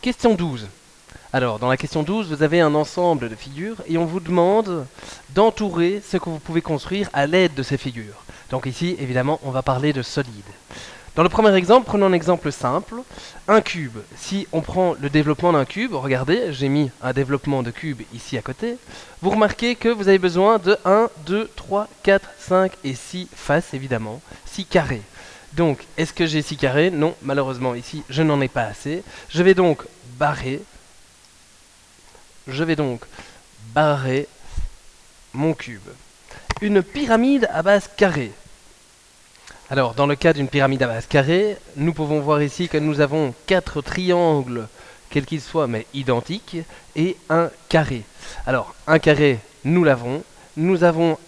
Question 12. Alors, dans la question 12, vous avez un ensemble de figures et on vous demande d'entourer ce que vous pouvez construire à l'aide de ces figures. Donc ici, évidemment, on va parler de solides. Dans le premier exemple, prenons un exemple simple. Un cube. Si on prend le développement d'un cube, regardez, j'ai mis un développement de cube ici à côté. Vous remarquez que vous avez besoin de 1, 2, 3, 4, 5 et 6 faces, évidemment. 6 carrés. Donc, est-ce que j'ai 6 carrés? Non, malheureusement, ici, je n'en ai pas assez. Je vais donc barrer mon cube. Une pyramide à base carrée. Alors, dans le cas d'une pyramide à base carrée, nous pouvons voir ici que nous avons 4 triangles, quels qu'ils soient, mais identiques, et un carré. Alors, un carré, nous l'avons. Nous avons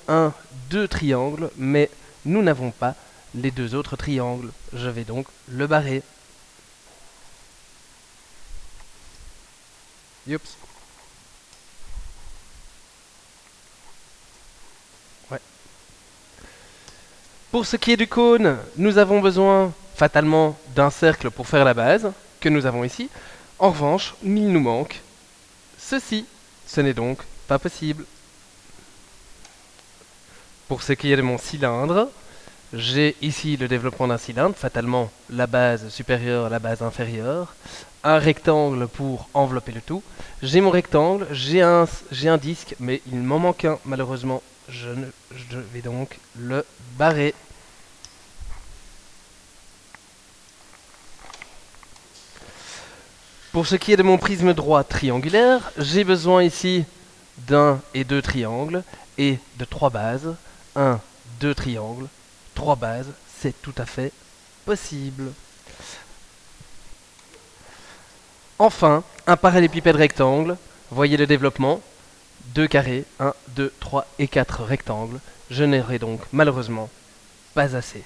deux triangles, mais nous n'avons pas les deux autres triangles. Je vais donc le barrer. Youps. Ouais. Pour ce qui est du cône, nous avons besoin fatalement d'un cercle pour faire la base, que nous avons ici. En revanche, il nous manque ceci. Ce n'est donc pas possible. Pour ce qui est de mon cylindre, j'ai ici le développement d'un cylindre, fatalement la base supérieure, la base inférieure, un rectangle pour envelopper le tout. J'ai mon rectangle, j'ai un disque, mais il m'en manque un, malheureusement. Je vais donc le barrer. Pour ce qui est de mon prisme droit triangulaire, j'ai besoin ici d'un et deux triangles et de trois bases. Un, deux triangles, trois bases, c'est tout à fait possible. Enfin, un parallélépipède rectangle, voyez le développement, 2 carrés, 1, 2, 3 et 4 rectangles. Je n'aurai donc malheureusement pas assez.